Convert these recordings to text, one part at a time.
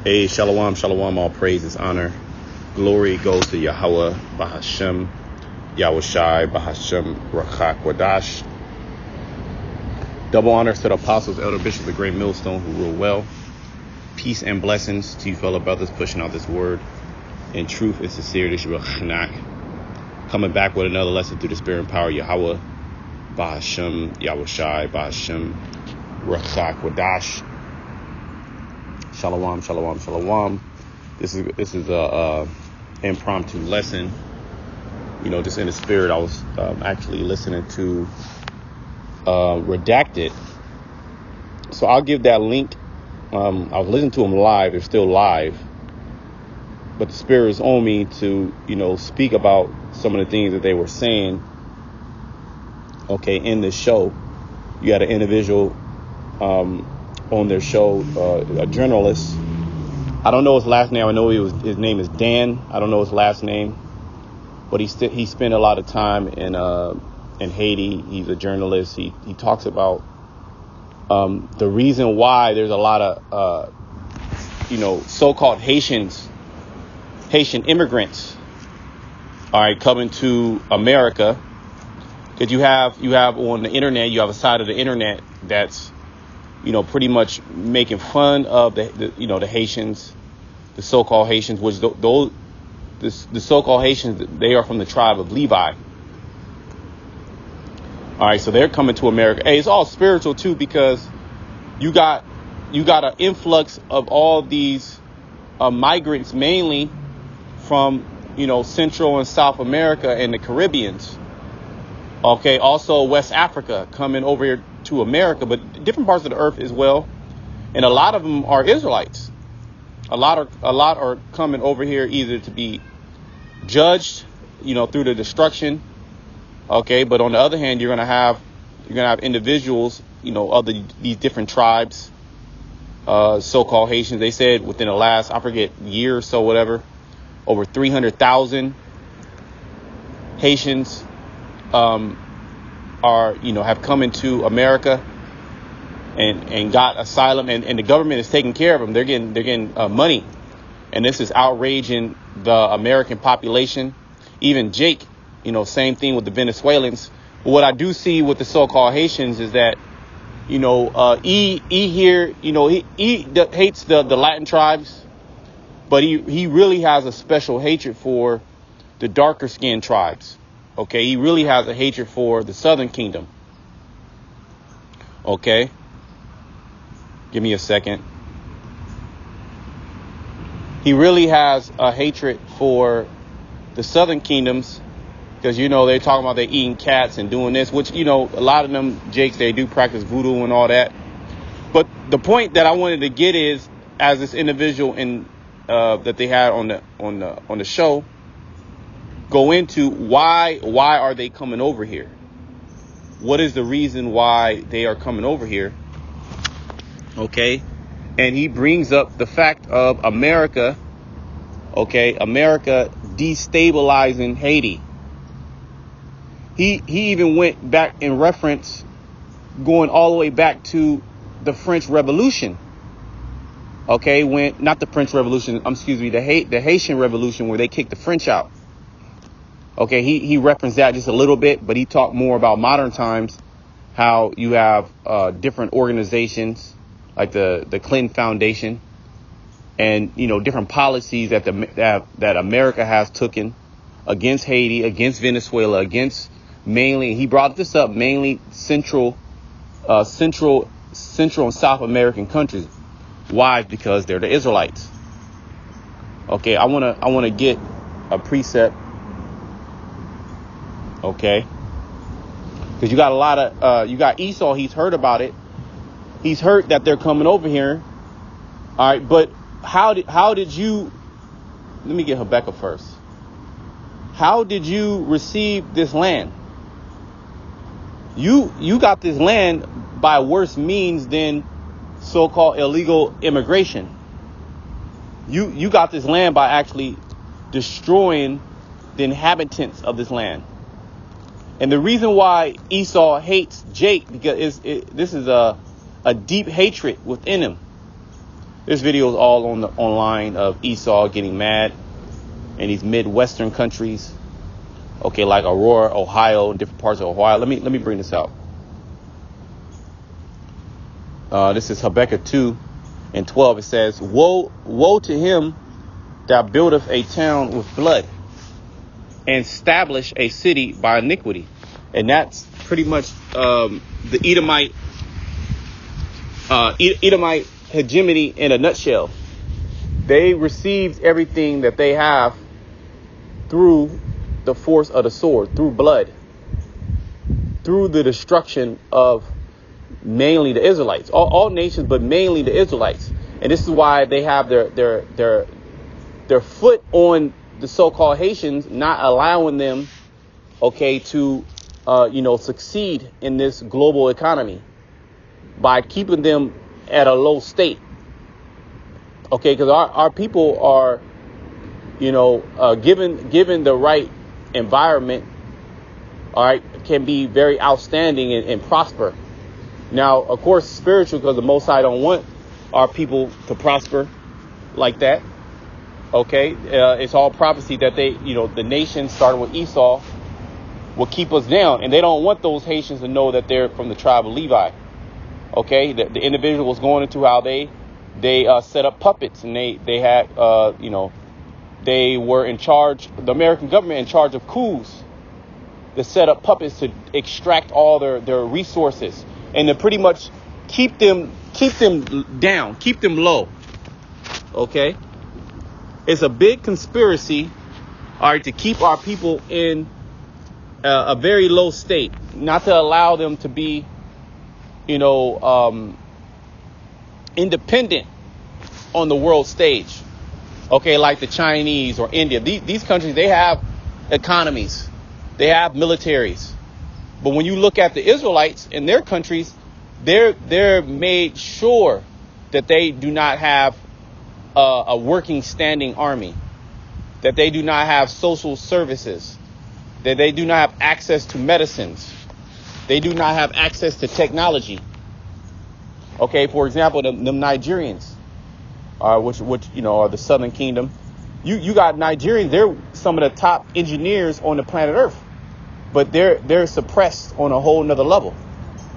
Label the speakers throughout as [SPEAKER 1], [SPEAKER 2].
[SPEAKER 1] Hey, shalom, shalom, all praises, honor, glory goes to Yahweh, Bahashem, Yahushai, Bahashem, Rachak, Wadash. Double honors to the apostles, elder bishops, the great millstone who rule well. Peace and blessings to you fellow brothers pushing out this word in truth and sincerity. Coming back with another lesson through the spirit and power of Yahweh, Bahashem, Yahushai, Bahashem, Rachak, Wadash. Shalom, shalom, shalom. This is a impromptu lesson. You know, just in the spirit, I was actually listening to Redacted. So I'll give that link. I was listening to them live. They're still live. But the spirit is on me to, speak about some of the things that they were saying. Okay, in this show, you had an individual on their show, a journalist. I don't know his last name. I know his name is Dan. I don't know his last name, but he spent a lot of time in Haiti. He's a journalist. He talks about the reason why there's a lot of so-called Haitian immigrants, all right, coming to America, because you have on the internet, you have a side of the internet that's pretty much making fun of the Haitians, the so-called Haitians, which the so-called Haitians, they are from the tribe of Levi. All right, so they're coming to America. Hey, it's all spiritual too, because you got an influx of all these migrants, mainly from Central and South America and the Caribbeans. Okay, also West Africa coming over here to America, but different parts of the earth as well. And a lot of them are Israelites. A lot are coming over here either to be judged, through the destruction. Okay, but on the other hand, you're gonna have individuals, of these different tribes, so-called Haitians. They said within the last, I forget, year or so, whatever, over 300,000 Haitians have come into America and got asylum, and the government is taking care of them. They're getting money, and this is outraging the American population. Even Jake, same thing with the Venezuelans. But what I do see with the so-called Haitians is that he hates the Latin tribes, but he really has a special hatred for the darker skinned tribes. Okay, he really has a hatred for the Southern Kingdom. Okay, give me a second. He really has a hatred for the Southern Kingdoms because, they're talking about they're eating cats and doing this, which, a lot of them, Jakes, they do practice voodoo and all that. But the point that I wanted to get is, as this individual that they had on the show, go into why are they coming over here? What is the reason why they are coming over here? Okay. And he brings up the fact of America. Okay. America destabilizing Haiti. He even went back in reference, going all the way back to the French Revolution. Okay. Not the French Revolution. The Haitian Revolution, where they kicked the French out. Okay, he referenced that just a little bit, but he talked more about modern times, how you have different organizations like the Clinton Foundation and, different policies that America has taken against Haiti, against Venezuela, against mainly, he brought this up, mainly Central and South American countries. Why? Because they're the Israelites. Okay, I want to get a precept. Okay, because you got a lot of you got Esau. He's heard about it. He's heard that they're coming over here. All right, but how did you? Let me get Habakkuk first. How did you receive this land? You got this land by worse means than so-called illegal immigration. You got this land by actually destroying the inhabitants of this land. And the reason why Esau hates Jake, because this is a deep hatred within him. This video is all online of Esau getting mad in these Midwestern countries. Okay, like Aurora, Ohio, different parts of Ohio. Let me bring this out. This is Habakkuk 2:12. It says, woe to him that buildeth a town with blood, and establish a city by iniquity. And that's pretty much the Edomite hegemony in a nutshell. They received everything that they have through the force of the sword, through blood, through the destruction of mainly the Israelites, all nations, but mainly the Israelites. And this is why they have their foot on the so-called Haitians, not allowing them, okay, to succeed in this global economy by keeping them at a low state. Okay, because our people are, given the right environment, all right, can be very outstanding and prosper. Now, of course, spiritual, because the Most High don't want our people to prosper like that. Okay, it's all prophecy that the nation starting with Esau will keep us down, and they don't want those Haitians to know that they're from the tribe of Levi. Okay, the individual was going into how they set up puppets, and they had they were in charge, the American government in charge of coups to set up puppets to extract all their resources and to pretty much keep them down, keep them low. Okay, it's a big conspiracy, all right, to keep our people in a very low state, not to allow them to be independent on the world stage. Okay, like the Chinese or India. These countries, they have economies, they have militaries. But when you look at the Israelites in their countries, they're made sure that they do not have a working standing army, that they do not have social services, that they do not have access to medicines. They do not have access to technology. Okay, for example, the Nigerians, which are the Southern Kingdom. You got Nigerians. They're some of the top engineers on the planet Earth, but they're suppressed on a whole nother level,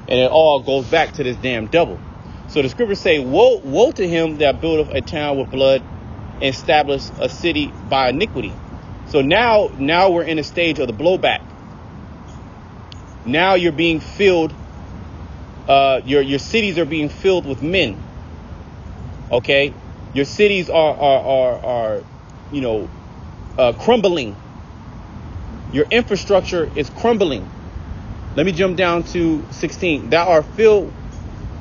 [SPEAKER 1] and it all goes back to this damn devil. So the scriptures say, woe to him that buildeth a town with blood, and establish a city by iniquity. So now we're in a stage of the blowback. Now you're being filled, your cities are being filled with men. Okay, your cities are crumbling. Your infrastructure is crumbling. Let me jump down to 16. Thou art filled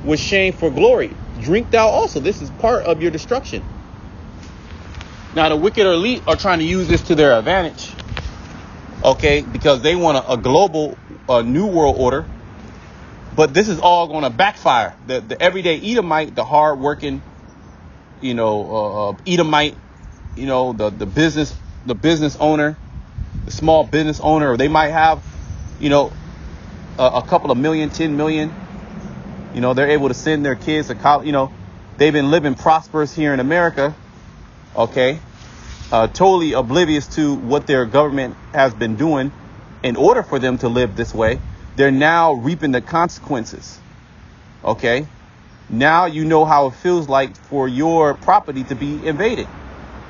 [SPEAKER 1] with shame for glory. Drink thou also. This is part of your destruction. Now the wicked elite are trying to use this to their advantage. Okay, because they want a global new world order. But this is all going to backfire. The everyday Edomite, the hard-working, Edomite, the business owner, the small business owner, or they might have, a couple of million, 10 million. They're able to send their kids to college. They've been living prosperous here in America. Okay, totally oblivious to what their government has been doing in order for them to live this way. They're now reaping the consequences. Okay, now you know how it feels like for your property to be invaded.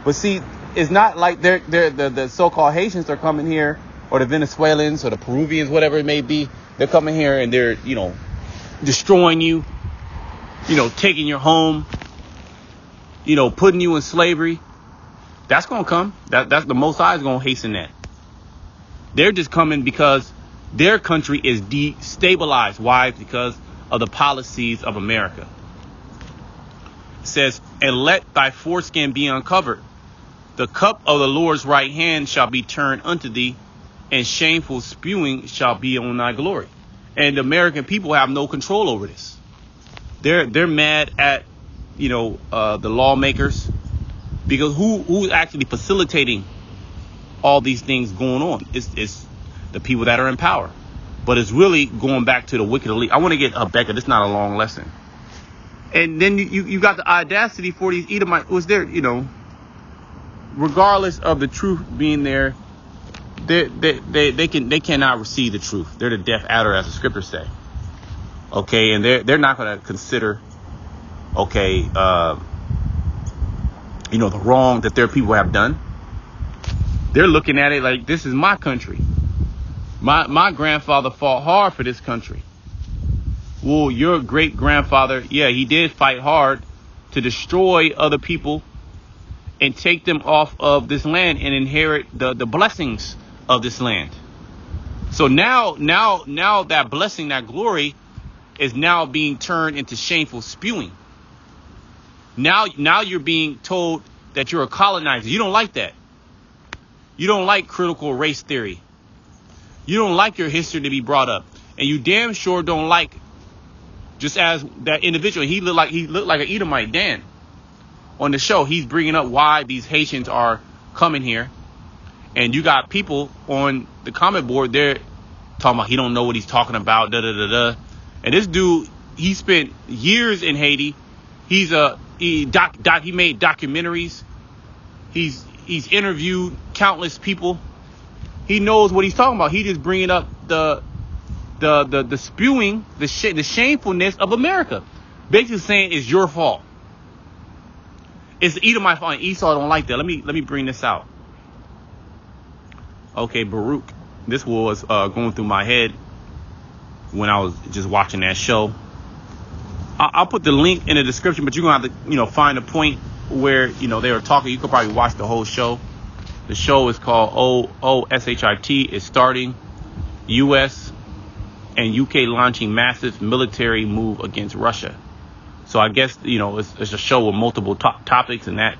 [SPEAKER 1] But see, it's not like the so-called Haitians are coming here, or the Venezuelans or the Peruvians, whatever it may be. They're coming here and they're destroying you, taking your home, putting you in slavery. That's going to come. That's the Most High is going to hasten that. They're just coming because their country is destabilized. Why? Because of the policies of America. It says, and let thy foreskin be uncovered. The cup of the Lord's right hand shall be turned unto thee, and shameful spewing shall be on thy glory. And the American people have no control over this. They're mad at, the lawmakers, because who's actually facilitating all these things going on? It's the people that are in power. But it's really going back to the wicked elite. I want to get Becca. This is not a long lesson. And then you got the audacity for these Edomites. Was there, regardless of the truth being there, they cannot receive the truth. They're the deaf adder, as the scriptures say. Okay, and they're not going to consider, the wrong that their people have done. They're looking at it like, this is my country. My grandfather fought hard for this country. Well, your great grandfather, yeah, he did fight hard to destroy other people and take them off of this land and inherit the blessings of this land. So now that blessing, that glory is now being turned into shameful spewing. Now you're being told that you're a colonizer. You don't like that. You don't like critical race theory. You don't like your history to be brought up. And you damn sure don't like, just as that individual, he looked like an Edomite, Dan. On the show, he's bringing up why these Haitians are coming here. And you got people on the comment board there talking about he don't know what he's talking about, da-da-da-da. And this dude, he spent years in Haiti. He made documentaries. He's interviewed countless people. He knows what he's talking about. He just bringing up the spewing, the shamefulness of America. Basically saying it's your fault. It's Edomite fault. Esau don't like that. Let me bring this out. Okay, Baruch. This was going through my head when I was just watching that show. I'll put the link in the description, but you're gonna have to, find a point where they were talking. You could probably watch the whole show. The show is called OSHIT. It's starting. U.S. and UK launching massive military move against Russia. So I guess it's a show with multiple topics, and that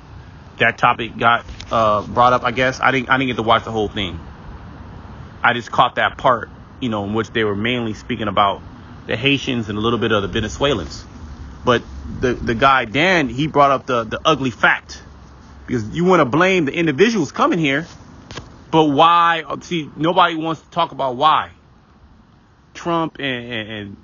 [SPEAKER 1] topic got brought up. I guess I didn't get to watch the whole thing. I just caught that part, in which they were mainly speaking about the Haitians and a little bit of the Venezuelans. But the guy Dan, he brought up the ugly fact, because you want to blame the individuals coming here, but why? See, nobody wants to talk about why. Trump and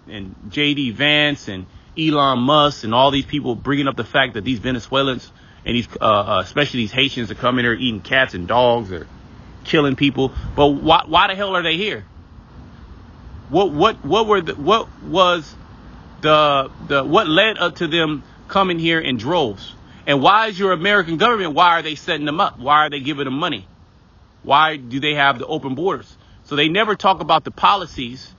[SPEAKER 1] JD Vance and Elon Musk and all these people bringing up the fact that these Venezuelans and these especially these Haitians are coming here eating cats and dogs or killing people. But why the hell are they here? What led up to them coming here in droves? And why is your American government, why are they setting them up? Why are they giving them money? Why do they have the open borders? So they never talk about the policies,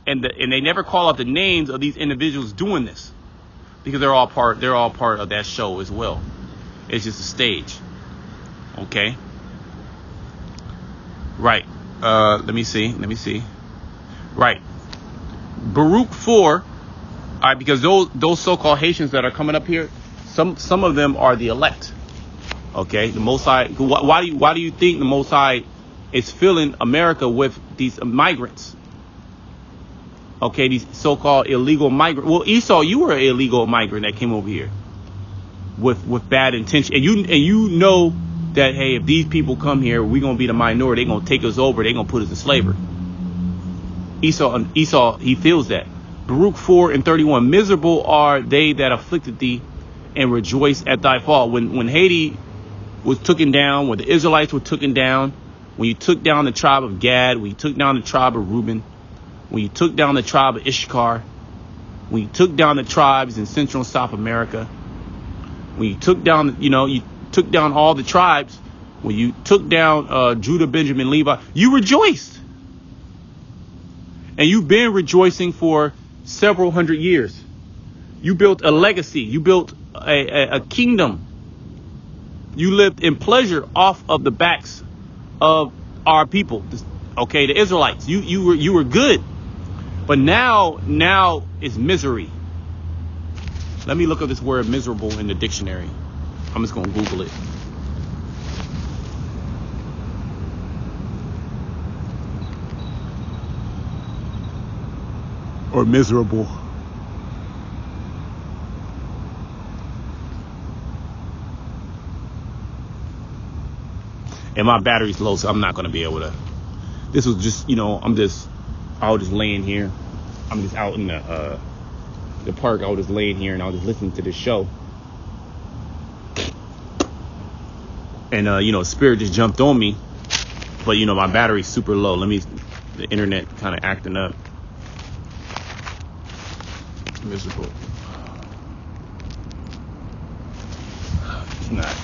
[SPEAKER 1] and they never call out the names of these individuals doing this, because they're all part of that show as well. It's just a stage. Okay. Right. Let me see. Right. Baruch 4. All right, because those so-called Haitians that are coming up here, some of them are the elect. Okay, the Most High. Why do you think the Most High is filling America with these migrants? Okay, these so-called illegal migrants. Well, Esau, you were an illegal migrant that came over here with bad intention, and you know that, hey, if these people come here, we're gonna be the minority. They're gonna take us over. They're gonna put us in slavery. Esau, he feels that. Baruch 4:31. Miserable are they that afflicted thee, and rejoice at thy fall. When Haiti was taken down, when the Israelites were taken down, when you took down the tribe of Gad, when you took down the tribe of Reuben, when you took down the tribe of Issachar, when you took down the tribes in Central and South America, when you took down, you took down all the tribes, when you took down Judah, Benjamin, Levi, you rejoiced. And you've been rejoicing for several hundred years. You built a legacy. You built a kingdom. You lived in pleasure off of the backs of our people. Okay, the Israelites. You were good. But now it's misery. Let me look up this word miserable in the dictionary. I'm just going to Google it. Or miserable. And my battery's low, so I'm not going to be able to. This was just, I was just laying here. I'm just out in the the park, I was just laying here and I was just listening to this show. And, Spirit just jumped on me. But, my battery's super low. The internet kind of acting up. Miserable. It's not.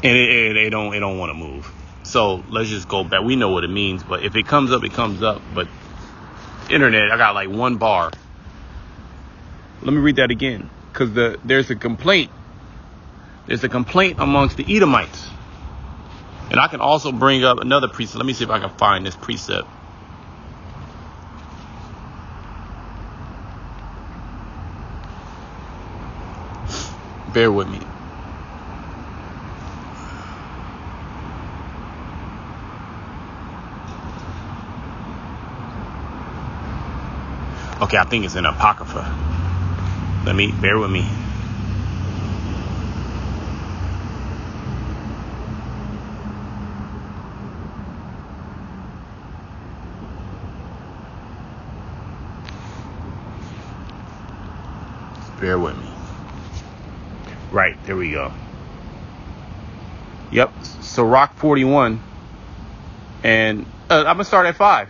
[SPEAKER 1] And they don't want to move. So let's just go back. We know what it means, but if it comes up, it comes up. But internet, I got like one bar. Let me read that again, because there's a complaint. There's a complaint amongst the Edomites. And I can also bring up another precept. Let me see if I can find this precept. Bear with me. Okay, I think it's in Apocrypha. Bear with me. Bear with me. Right, there we go. Yep, Sirach 41. And I'm going to start at 5.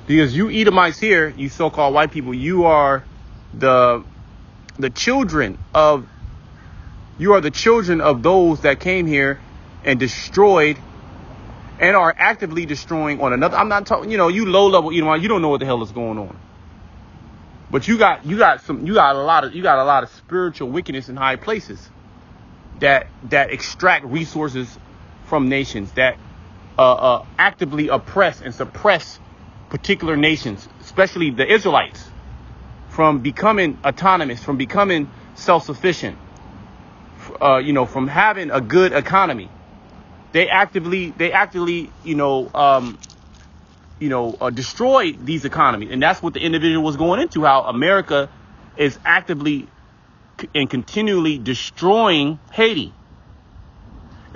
[SPEAKER 1] Because you Edomites here, you so-called white people, you are the children of those that came here and destroyed and are actively destroying on another. I'm not talking, you low-level Edomite, you don't know what the hell is going on. But you got a lot of spiritual wickedness in high places that extract resources from nations, that actively oppress and suppress particular nations, especially the Israelites, from becoming autonomous, from becoming self-sufficient, from having a good economy. They actively destroy these economies. And that's what the individual was going into, how America is actively and continually destroying Haiti,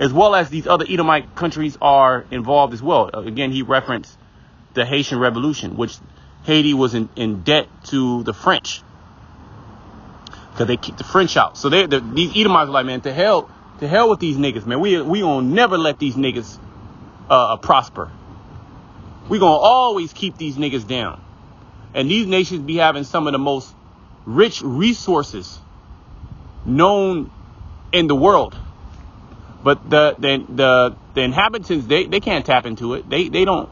[SPEAKER 1] as well as these other Edomite countries are involved as well. Again, he referenced the Haitian Revolution, which Haiti was in debt to the French because they kicked the French out. So these Edomites are like, man, to hell with these niggas, man. We gonna never let these niggas prosper. We gonna always keep these niggas down. And these nations be having some of the most rich resources known in the world. But the inhabitants, they can't tap into it. They don't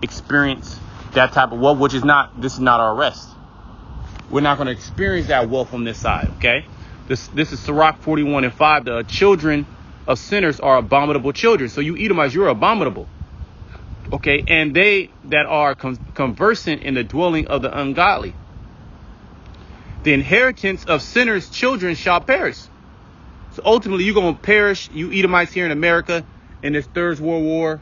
[SPEAKER 1] experience that type of wealth, this is not our rest. We're not going to experience that wealth on this side, okay? This is Sirach 41 and 5. The children of sinners are abominable children. So you Edomites, you're abominable. Okay, and they that are conversant in the dwelling of the ungodly. The inheritance of sinners' children shall perish. So ultimately, you're going to perish, you Edomites here in America, in this Third World War.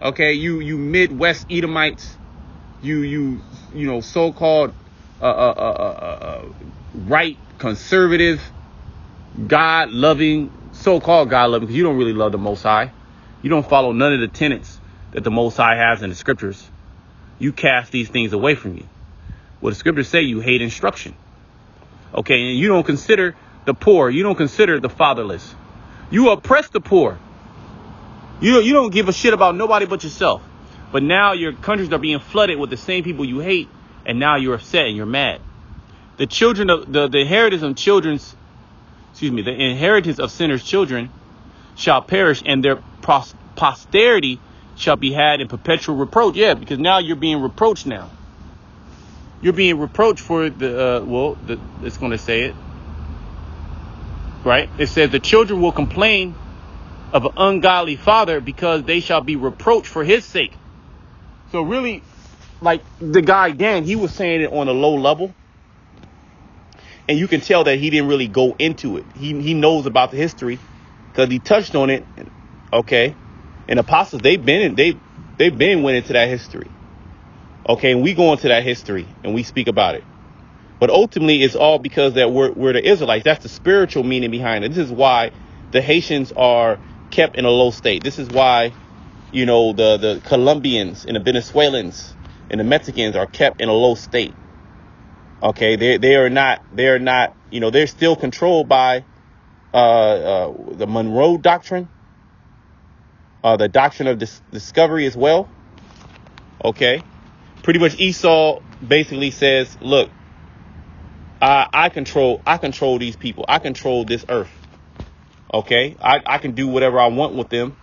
[SPEAKER 1] Okay, you Midwest Edomites, you so-called right, conservative, God-loving, so-called God-loving, because you don't really love the Most High. You don't follow none of the tenets that the Most High has in the scriptures. You cast these things away from you. Well, the scriptures say you hate instruction. Okay, and you don't consider the poor. You don't consider the fatherless. You oppress the poor. You don't give a shit about nobody but yourself. But now your countries are being flooded with the same people you hate, and now you're upset and you're mad. The children of the inheritance of sinners' children shall perish, and their posterity shall be had in perpetual reproach. Yeah, because now you're being reproached now. You're being reproached for it's going to say it. Right? It says the children will complain of an ungodly father because they shall be reproached for his sake. So really, like the guy Dan, he was saying it on a low level. And you can tell that he didn't really go into it. He knows about the history because he touched on it. Okay. And apostles, they've been went into that history. Okay. And we go into that history and we speak about it. But ultimately, it's all because that we're the Israelites. That's the spiritual meaning behind it. This is why the Haitians are kept in a low state. This is why, you know, the Colombians and the Venezuelans and the Mexicans are kept in a low state. Okay, they are not, you know, they're still controlled by the Monroe Doctrine, the doctrine of discovery as well. Okay, pretty much Esau basically says, look, I control these people. I control this earth. Okay, I can do whatever I want with them.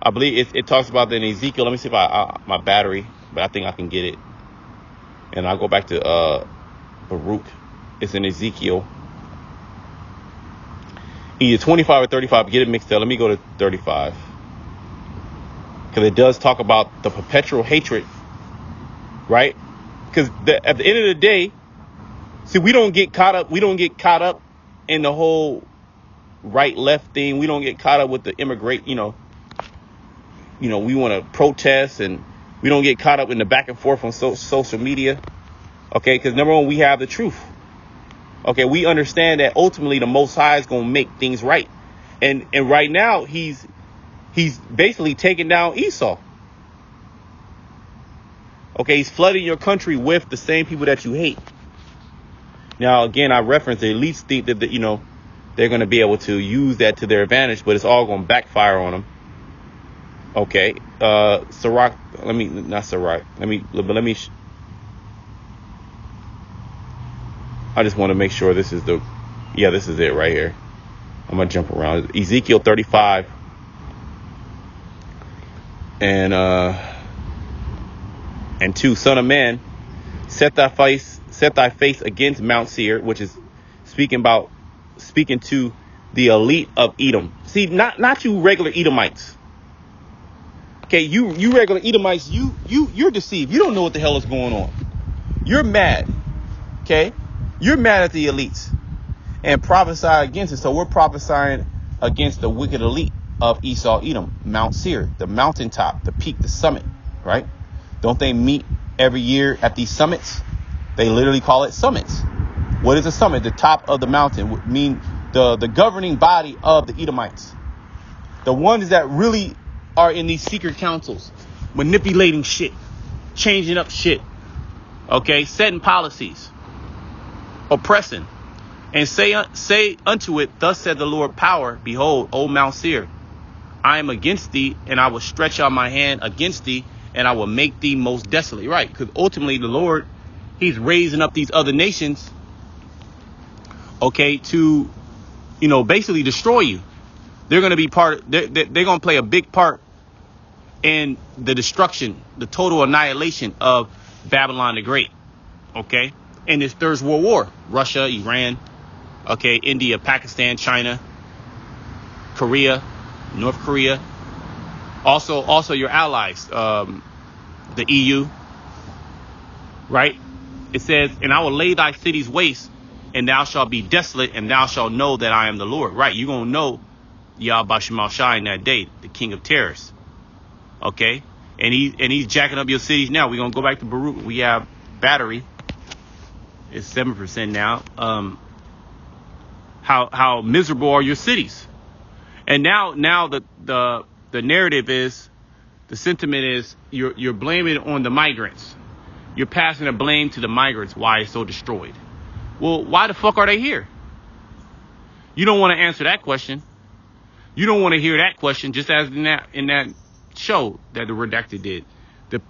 [SPEAKER 1] I believe it talks about that in Ezekiel. Let me see if my battery, but I think I can get it. And I'll go back to Baruch. It's in Ezekiel. Either 25 or 35. Get it mixed up. Let me go to 35. Because it does talk about the perpetual hatred. Right? Because at the end of the day, see, we don't get caught up in the whole right left thing. We don't get caught up with the immigrate, you know, we want to protest, and we don't get caught up in the back and forth on social media. Okay, because number one, we have the truth. Okay, we understand that ultimately the Most High is going to make things right. And right now, he's basically taking down Esau. Okay, he's flooding your country with the same people that you hate. Now, again, I reference the elites think that, you know, they're going to be able to use that to their advantage, but it's all going to backfire on them. Okay, Sirach, I just want to make sure this is this is it right here. I'm going to jump around. Ezekiel 35 and 2, Son of man, set thy face against Mount Seir, which is speaking to the elite of Edom. See, not you regular Edomites. Okay, you regular Edomites, you're deceived. You don't know what the hell is going on. You're mad. Okay? You're mad at the elites and prophesy against it. So we're prophesying against the wicked elite of Esau, Edom, Mount Seir, the mountaintop, the peak, the summit, right? Don't they meet every year at these summits? They literally call it summits. What is a summit? The top of the mountain would mean the governing body of the Edomites. The ones that really are in these secret councils, manipulating shit, changing up shit, okay, setting policies, oppressing, and say unto it, thus said the Lord power, behold, O Mount Seir, I am against thee, and I will stretch out my hand against thee, and I will make thee most desolate. Right, because ultimately the Lord, he's raising up these other nations, okay, to, you know, basically destroy you. They're going to be they're going to play a big part in the destruction, the total annihilation of Babylon the Great. Okay. In this Third World War, Russia, Iran, okay, India, Pakistan, China, Korea, North Korea, also your allies, the EU, right? It says, and I will lay thy cities waste, and thou shalt be desolate, and thou shalt know that I am the Lord. Right? You're going to know Yahweh Shemal Shai in that day, the king of terrors. Okay? And he's jacking up your cities now. We're going to go back to Baruch. We have battery. It's 7% now. How miserable are your cities? And now the narrative is, the sentiment is, you're blaming it on the migrants. You're passing the blame to the migrants why it's so destroyed. Well, why the fuck are they here? You don't want to answer that question. You don't want to hear that question, just as in that show that the Redacted did.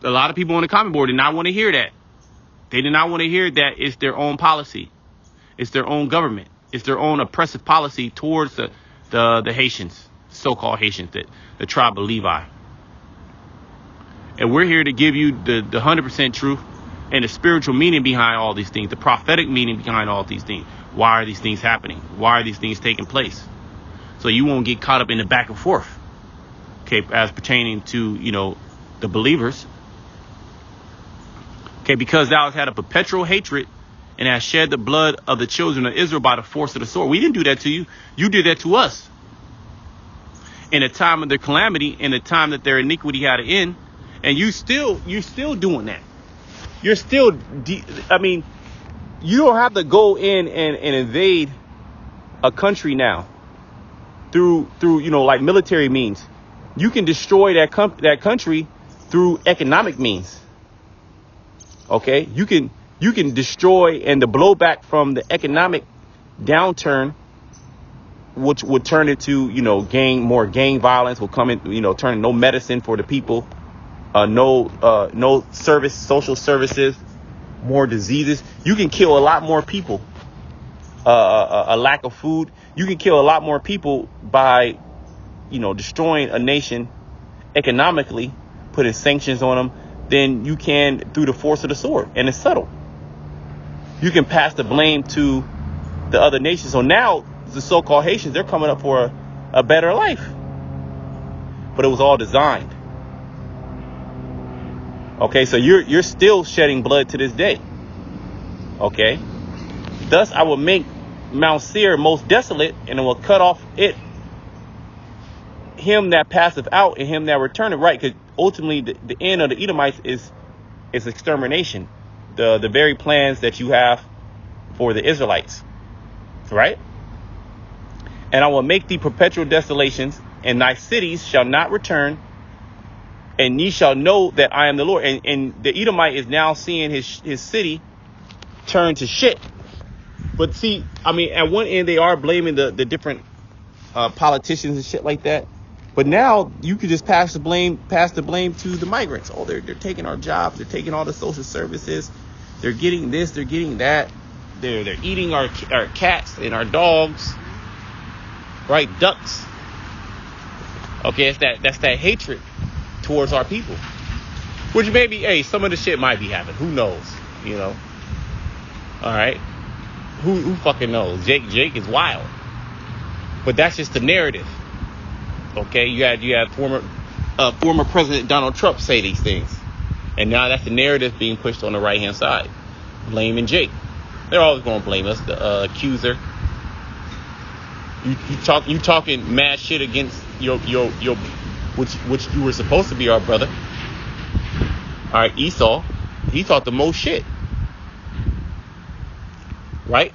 [SPEAKER 1] A lot of people on the comment board did not want to hear that. They did not want to hear that it's their own policy. It's their own government. It's their own oppressive policy towards the Haitians, so-called Haitians, the tribe of Levi. And we're here to give you the 100% truth and the spiritual meaning behind all these things, the prophetic meaning behind all these things. Why are these things happening? Why are these things taking place? So you won't get caught up in the back and forth, okay, as pertaining to, you know, the believers. Okay, because thou hast had a perpetual hatred and hast shed the blood of the children of Israel by the force of the sword. We didn't do that to you. You did that to us. In the time of their calamity, in the time that their iniquity had an end, and you're still doing that. You're still, you don't have to go in and invade a country now through like military means. You can destroy that country through economic means. Okay, you can destroy, and the blowback from the economic downturn, which would turn into more gang violence, will come in, turn no medicine for the people, no social services, more diseases. You can kill a lot more people. A lack of food. You can kill a lot more people by, destroying a nation economically, putting sanctions on them, than you can through the force of the sword. And it's subtle. You can pass the blame to the other nations. So now the so-called Haitians, they're coming up for a better life. But it was all designed. Okay, so you're still shedding blood to this day. Okay. Thus I will make Mount Seir most desolate, and it will cut off him that passeth out and him that returneth. Right, because ultimately the end of the Edomites is extermination. The very plans that you have for the Israelites. Right? And I will make thee perpetual desolations, and thy cities shall not return, and ye shall know that I am the Lord. And the Edomite is now seeing his city turn to shit. But see, I mean, at one end, they are blaming the different politicians and shit like that. But now you can just pass the blame to the migrants. Oh, they're taking our jobs. They're taking all the social services. They're getting this. They're getting that. They're eating our cats and our dogs. Right? Ducks. Okay, that's that hatred towards our people. Which maybe, hey, some of the shit might be happening. Who knows? All right. Who fucking knows? Jake is wild. But that's just the narrative. Okay, you had former President Donald Trump say these things, and now that's the narrative being pushed on the right hand side, blaming Jake. They're always going to blame us, the accuser. You talking mad shit against your which you were supposed to be our brother. All right, Esau, he talked the most shit. Right?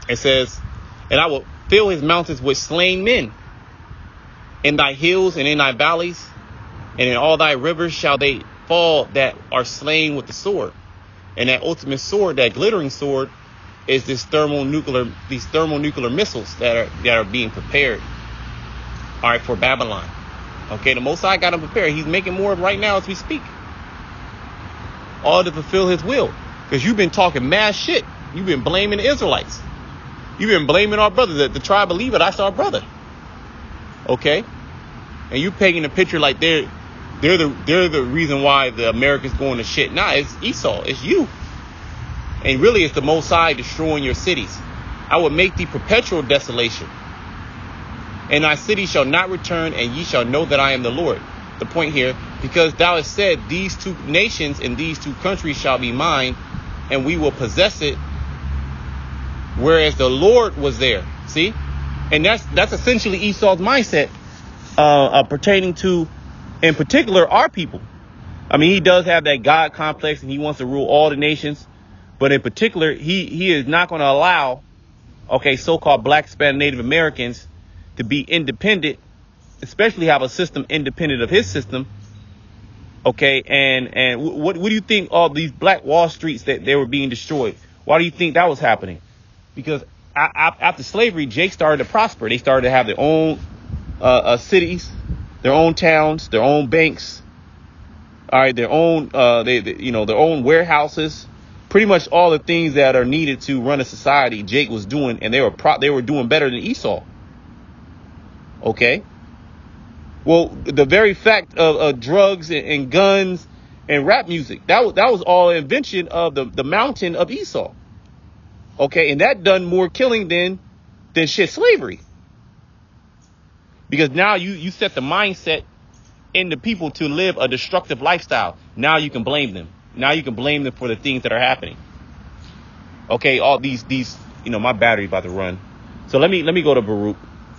[SPEAKER 1] It says, and I will fill his mountains with slain men. In thy hills and in thy valleys and in all thy rivers shall they fall that are slain with the sword. And that ultimate sword, that glittering sword, is these thermonuclear missiles that are being prepared. All right, for Babylon. Okay, the Most High got them prepared. He's making more right now as we speak. All to fulfill his will. Because you've been talking mad shit. You've been blaming the Israelites. You've been blaming our brother. The tribe of Levi, that's our brother. Okay? And you painting a picture like they're the reason why the America's going to shit. Nah, it's Esau. It's you. And really, it's the Most High destroying your cities. I will make thee perpetual desolation. And thy city shall not return, and ye shall know that I am the Lord. The point here, because thou hast said, these two nations and these two countries shall be mine, and we will possess it, whereas the Lord was there. See? And that's essentially Esau's mindset, pertaining to, in particular, our people. I mean, he does have that God complex, and he wants to rule all the nations. But in particular, he is not going to allow, so-called Black, Hispanic, Native Americans to be independent, especially have a system independent of his system. Okay, and what do you think all these Black Wall Streets that they were being destroyed? Why do you think that was happening? Because after slavery, Jake started to prosper. They started to have their own cities, their own towns, their own banks. All right, their own their own warehouses. Pretty much all the things that are needed to run a society, Jake was doing, and they were doing better than Esau. Okay. Well, the very fact of drugs and guns and rap music, that was all an invention of the Mountain of Esau. Okay, and that done more killing than slavery. Because now you set the mindset in the people to live a destructive lifestyle. Now you can blame them. Now you can blame them for the things that are happening. Okay, all these my battery's about to run. So let me go to Baruch.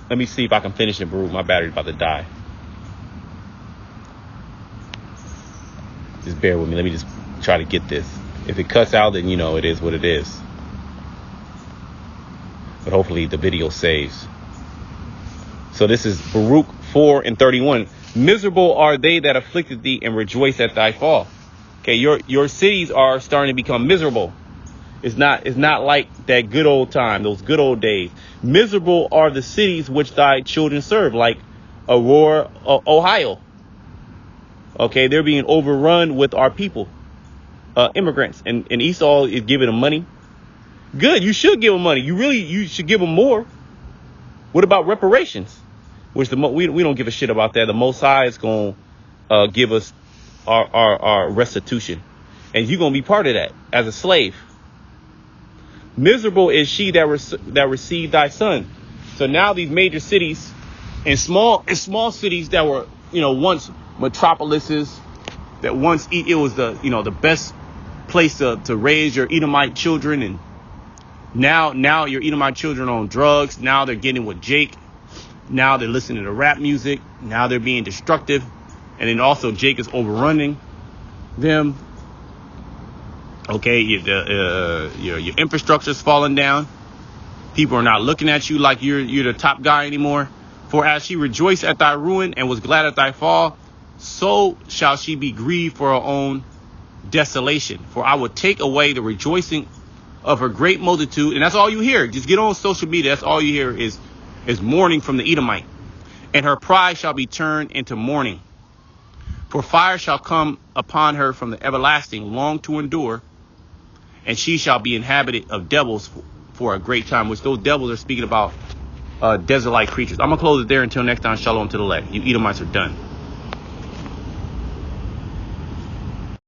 [SPEAKER 1] Let me see if I can finish in Baruch. My battery's about to die. Just bear with me. Let me just try to get this. If it cuts out, then, you know, it is what it is. But hopefully the video saves. So this is Baruch 4:31. Miserable are they that afflicted thee, and rejoice at thy fall. Okay, your cities are starting to become miserable. It's not like that good old time, those good old days. Miserable are the cities which thy children serve, like Aurora, Ohio. Okay, they're being overrun with our people, immigrants, and Esau is giving them money. Good, you should give them money. You should give them more. What about reparations? Which we don't give a shit about that. The Most High is going to give us our restitution, and you're going to be part of that as a slave. Miserable is she that received thy son. So now these major cities and small cities that were, you know, once metropolises, that once it was the, you know, the best place to raise your Edomite children, and now your Edomite children are on drugs. Now they're getting with Jake. Now they're listening to rap music. Now they're being destructive, and then also Jake is overrunning them. Okay, your infrastructure's falling down. People are not looking at you like you're the top guy anymore. For as she rejoiced at thy ruin and was glad at thy fall, so shall she be grieved for her own desolation. For I will take away the rejoicing of her great multitude. And that's all you hear. Just get on social media. That's all you hear is mourning from the Edomite. And her pride shall be turned into mourning. For fire shall come upon her from the everlasting, long to endure. And she shall be inhabited of devils for a great time. Which those devils are speaking about desert-like creatures. I'm going to close it there until next time. Shalom to the elect. You Edomites are done.